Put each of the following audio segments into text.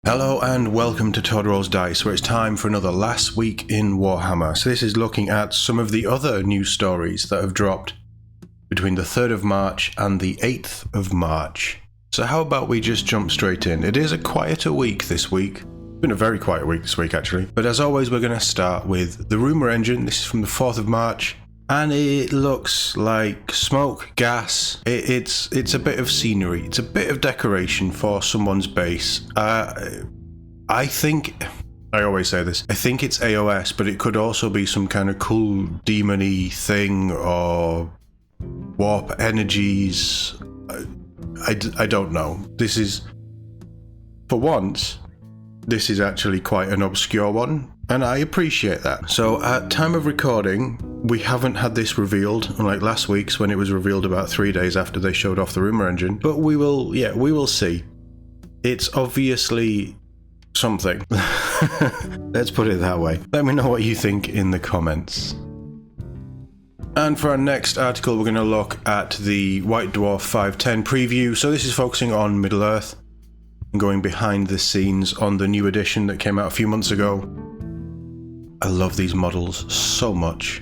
Hello and welcome to Todd Rolls Dice, where it's time for another Last Week in Warhammer. So this is looking at some of the other news stories that have dropped between the 3rd of March and the 8th of March. So how about we just jump straight in? It is a quieter week this week. It's been a very quiet week this week actually. But as always, we're going to start with the Rumour engine. This is from the 4th of March. And it looks like smoke, gas. It's a bit of scenery. It's a bit of decoration for someone's base. I think, I always say this, I think it's AOS, but it could also be some kind of cool demon-y thing or warp energies. I don't know. This is, for once, this is actually quite an obscure one, and I appreciate that. So at time of recording, we haven't had this revealed, unlike last week's when it was revealed about 3 days after they showed off the Rumour engine. But we will see. It's obviously something. Let's put it that way. Let me know what you think in the comments. And for our next article, we're going to look at the White Dwarf 510 preview. So this is focusing on Middle-earth and going behind the scenes on the new edition that came out a few months ago. I love these models so much.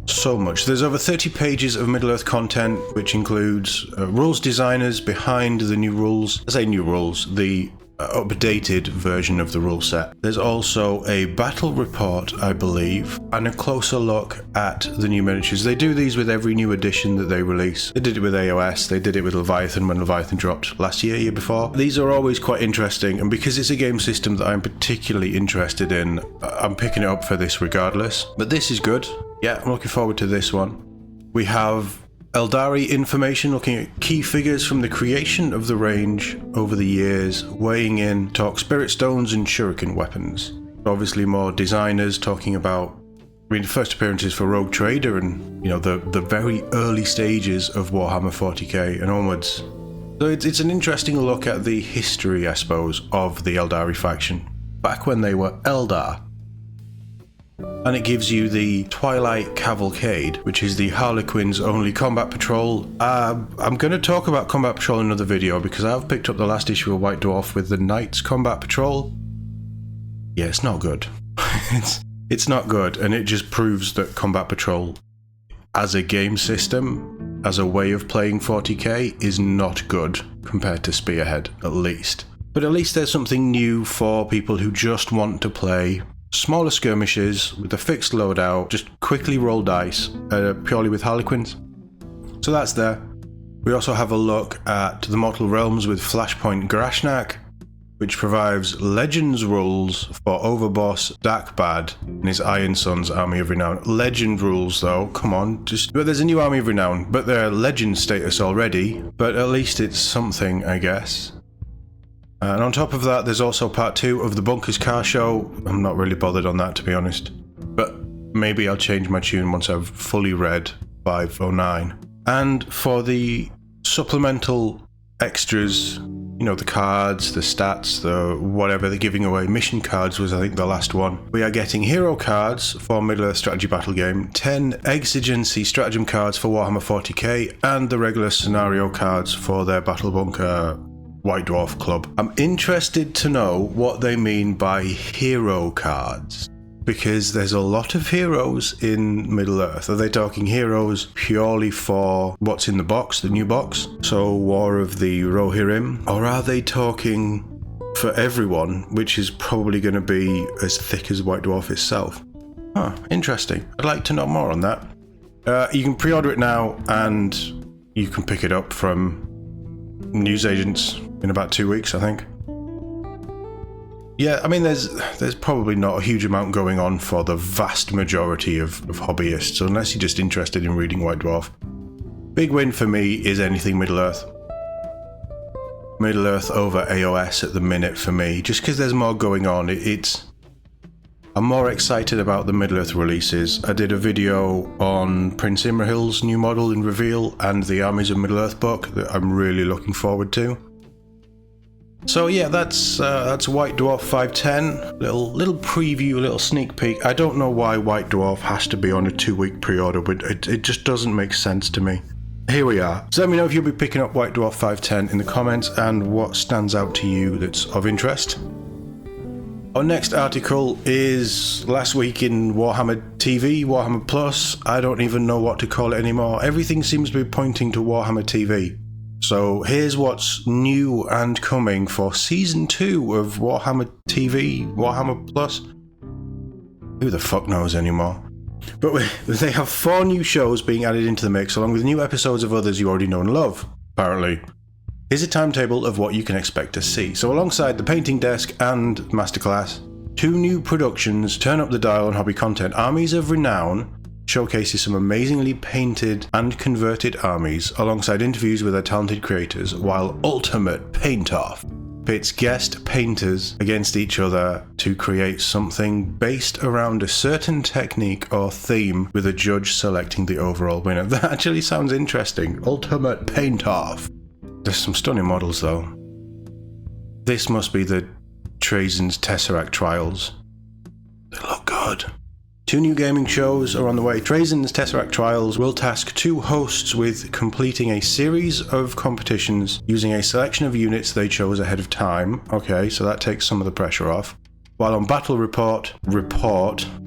So much. There's over 30 pages of Middle-earth content, which includes rules designers behind the new rules. I say new rules, the updated version of the rule set. There's also a battle report, I believe, and a closer look at the new miniatures. They do these with every new edition that they release. They did it with AOS, they did it with Leviathan when Leviathan dropped last year before. These are always quite interesting, and because it's a game system that I'm particularly interested in, I'm picking it up for this regardless. But this is good. Yeah, I'm looking forward to this one. We have Eldari information looking at key figures from the creation of the range over the years, weighing in, talk spirit stones and shuriken weapons. Obviously more designers talking about, the first appearances for Rogue Trader and, the very early stages of Warhammer 40k and onwards. So it's an interesting look at the history, I suppose, of the Eldari faction, back when they were Eldar. And it gives you the Twilight Cavalcade, which is the Harlequin's only combat patrol. I'm going to talk about combat patrol in another video because I've picked up the last issue of White Dwarf with the Knights combat patrol. Yeah, it's not good. it's not good, and it just proves that combat patrol as a game system, as a way of playing 40k, is not good compared to Spearhead, at least. But at least there's something new for people who just want to play smaller skirmishes with a fixed loadout, just quickly roll dice, purely with Harlequins. So that's there. We also have a look at the Mortal Realms with Flashpoint Grashnak, which provides Legends rules for Overboss Dakbad and his Iron Sons Army of Renown. Legend rules though, come on, but there's a new Army of Renown, but they're Legend status already, but at least it's something, I guess. And on top of that, there's also part 2 of the Bunkers Car Show. I'm not really bothered on that, to be honest. But maybe I'll change my tune once I've fully read 509. And for the supplemental extras, the cards, the stats, the whatever they're giving away, mission cards was I think the last one. We are getting hero cards for Middle-earth strategy battle game, 10 exigency stratagem cards for Warhammer 40k, and the regular scenario cards for their Battle Bunker White Dwarf Club. I'm interested to know what they mean by hero cards, because there's a lot of heroes in Middle-earth. Are they talking heroes purely for what's in the box, the new box, so War of the Rohirrim, or are they talking for everyone, which is probably going to be as thick as White Dwarf itself? Interesting. I'd like to know more on that. You can pre-order it now, and you can pick it up from newsagents in about 2 weeks, I think. Yeah, I mean, there's probably not a huge amount going on for the vast majority of hobbyists, unless you're just interested in reading White Dwarf. Big win for me is anything Middle-earth. Middle-earth over AOS at the minute for me, just because there's more going on. I'm more excited about the Middle-earth releases. I did a video on Prince Imrahil's new model in Reveal and the Armies of Middle-earth book that I'm really looking forward to. So yeah, that's White Dwarf 510. Little preview, little sneak peek. I don't know why White Dwarf has to be on a 2-week pre-order, but it just doesn't make sense to me. Here we are. So let me know if you'll be picking up White Dwarf 510 in the comments and what stands out to you that's of interest. Our next article is last week in Warhammer TV, Warhammer Plus. I don't even know what to call it anymore. Everything seems to be pointing to Warhammer TV. So here's what's new and coming for Season 2 of Warhammer TV, Warhammer Plus. Who the fuck knows anymore? But they have 4 new shows being added into the mix, along with new episodes of others you already know and love, apparently. Here's a timetable of what you can expect to see. So alongside the Painting Desk and Masterclass, 2 new productions turn up the dial on hobby content. Armies of Renown showcases some amazingly painted and converted armies, alongside interviews with their talented creators, while Ultimate Paint Off pits guest painters against each other to create something based around a certain technique or theme, with a judge selecting the overall winner. That actually sounds interesting. Ultimate Paint Off. There's some stunning models though. This must be the Trajan's Tesseract Trials. They look good. 2 new gaming shows are on the way. Trajan's Tesseract Trials will task 2 hosts with completing a series of competitions using a selection of units they chose ahead of time. Okay, so that takes some of the pressure off. While on Battle Report,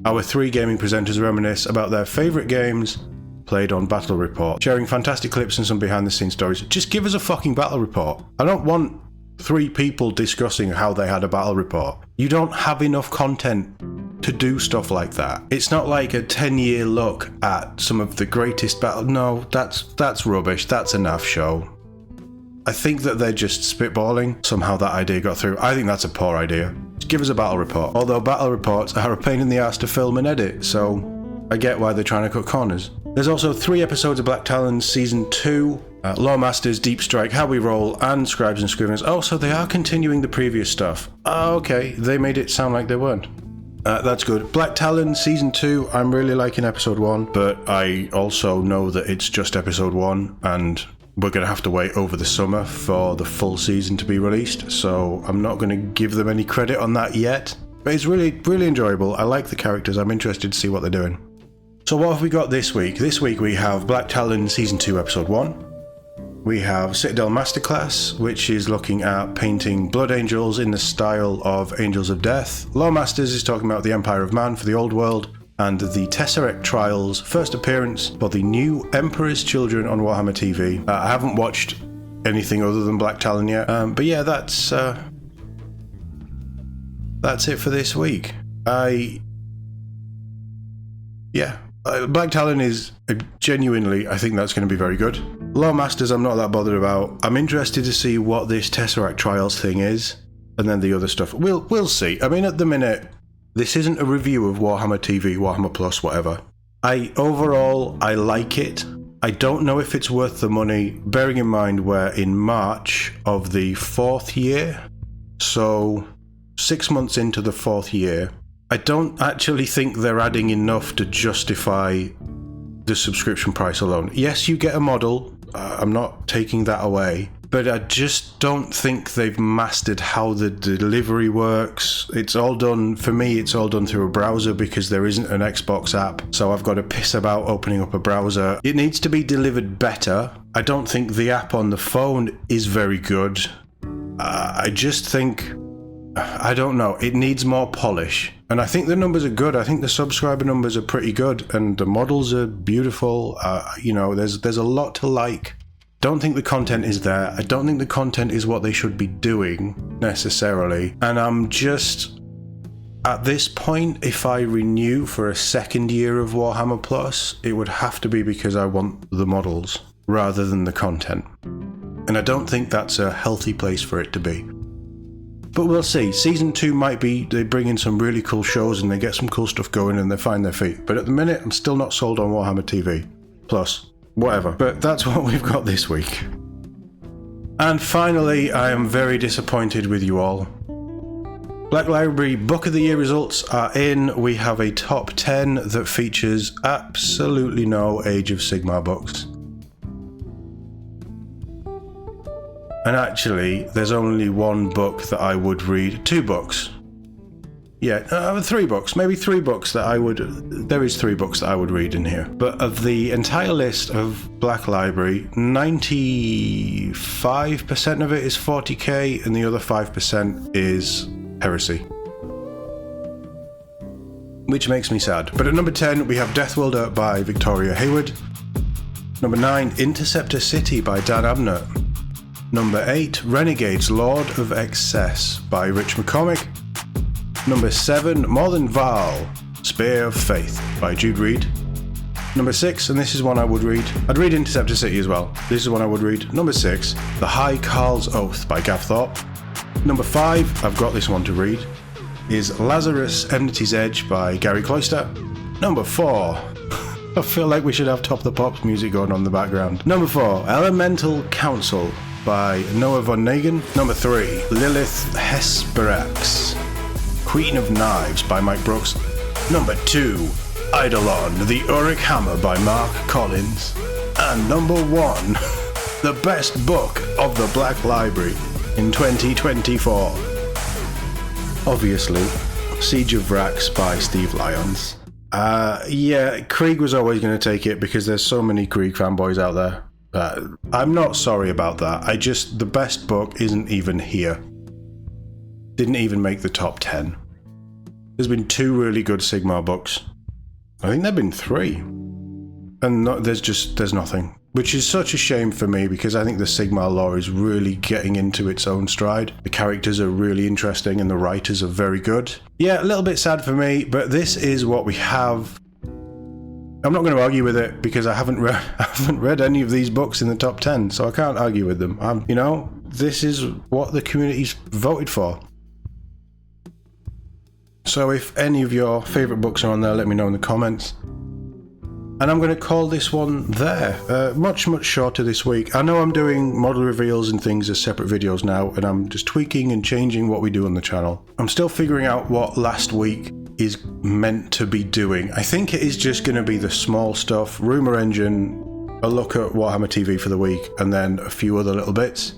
our 3 gaming presenters reminisce about their favourite games played on Battle Report, sharing fantastic clips and some behind the scenes stories. Just give us a fucking battle report. I don't want 3 people discussing how they had a battle report. You don't have enough content to do stuff like that. It's not like a 10-year look at some of the greatest battle. No, that's rubbish. That's a naff show. I think that they're just spitballing. Somehow that idea got through. I think that's a poor idea. Just give us a battle report. Although battle reports are a pain in the ass to film and edit, so I get why they're trying to cut corners. There's also 3 episodes of Black Talon Season 2, Lawmasters, Deep Strike, How We Roll, and Scribes and Scriveners. Oh, so they are continuing the previous stuff. Oh, okay, they made it sound like they weren't. That's good. Black Talon Season 2, I'm really liking Episode 1, but I also know that it's just Episode 1, and we're going to have to wait over the summer for the full season to be released, so I'm not going to give them any credit on that yet. But it's really, really enjoyable. I like the characters. I'm interested to see what they're doing. So what have we got this week? This week we have Black Talon Season 2 Episode 1. We have Citadel Masterclass, which is looking at painting Blood Angels in the style of Angels of Death. Lawmasters is talking about the Empire of Man for the Old World. And the Tesseract Trials first appearance for the new Emperor's Children on Warhammer TV. I haven't watched anything other than Black Talon yet. But yeah, that's it for this week. Black Talon is genuinely, I think that's going to be very good. Lawmasters I'm not that bothered about. I'm interested to see what this Tesseract Trials thing is, and then the other stuff. We'll see. I mean, at the minute, this isn't a review of Warhammer TV, Warhammer Plus, whatever. Overall, I like it. I don't know if it's worth the money, bearing in mind we're in March of the 4th year, so 6 months into the 4th year. I don't actually think they're adding enough to justify the subscription price alone. Yes, you get a model, I'm not taking that away, but I just don't think they've mastered how the delivery works. It's all done, for me, it's all done through a browser because there isn't an Xbox app, so I've got to piss about opening up a browser. It needs to be delivered better. I don't think the app on the phone is very good. I just think, I don't know, it needs more polish. And I think the numbers are good. I think the subscriber numbers are pretty good, and the models are beautiful. There's a lot to like. Don't think the content is there. I don't think the content is what they should be doing necessarily. And I'm just, at this point, if I renew for a 2nd year of Warhammer Plus, it would have to be because I want the models rather than the content. And I don't think that's a healthy place for it to be. But we'll see. Season 2 might be they bring in some really cool shows and they get some cool stuff going and they find their feet. But at the minute, I'm still not sold on Warhammer TV. Plus, whatever. But that's what we've got this week. And finally, I am very disappointed with you all. Black Library Book of the Year results are in. We have a top 10 that features absolutely no Age of Sigmar books. And actually, there's only 1 book that I would read. 2 books. Yeah, 3 books. Maybe 3 books that I would... There is 3 books that I would read in here. But of the entire list of Black Library, 95% of it is 40k and the other 5% is Heresy. which makes me sad. But at number 10, we have Death Wilder by Victoria Hayward. Number 9, Interceptor City by Dan Abnett. Number 8, Renegades Lord of Excess by Rich McCormick. Number 7, More Than Val, Spear of Faith by Jude Reed. Number 6, and this is one I would read. I'd read Interceptor City as well. This is one I would read. Number 6, The High Carl's Oath by Gav Thorpe. Number 5, I've got this one to read, is Lazarus Enmity's Edge by Gary Cloyster. Number 4, I feel like we should have Top the Pops music going on in the background. Number 4, Elemental Council by Noah Von Nagen. Number 3, Lilith Hesperax, Queen of Knives by Mike Brooks. Number 2, Eidolon, the Uric Hammer by Mark Collins. And number 1, the best book of the Black Library in 2024. Obviously, Siege of Vrax by Steve Lyons. Yeah, Krieg was always going to take it because there's so many Krieg fanboys out there. I'm not sorry about that. The best book isn't even here. Didn't even make the top 10. There's been 2 really good Sigmar books. I think there've been 3. And there's nothing. Which is such a shame for me because I think the Sigmar lore is really getting into its own stride. The characters are really interesting and the writers are very good. Yeah, a little bit sad for me, but this is what we have. I'm not going to argue with it because I haven't read any of these books in the top 10, so I can't argue with them. This is what the community's voted for. So if any of your favourite books are on there, let me know in the comments. And I'm going to call this one there. Much shorter this week. I know I'm doing model reveals and things as separate videos now, and I'm just tweaking and changing what we do on the channel. I'm still figuring out what last week is meant to be doing. I think it is just going to be the small stuff, Rumour Engine, a look at Warhammer TV for the week, and then a few other little bits.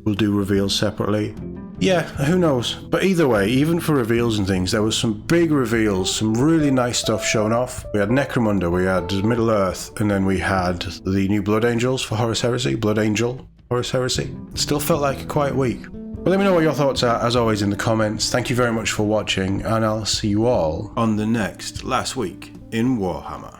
We'll do reveals separately. Yeah, who knows? But either way, even for reveals and things, there was some big reveals, some really nice stuff shown off. We had Necromunda, we had Middle Earth, and then we had the new Blood Angels for Horus Heresy, Blood Angel, Horus Heresy. Still felt like a quiet week. But let me know what your thoughts are, as always, in the comments. Thank you very much for watching, and I'll see you all on the next Last Week in Warhammer.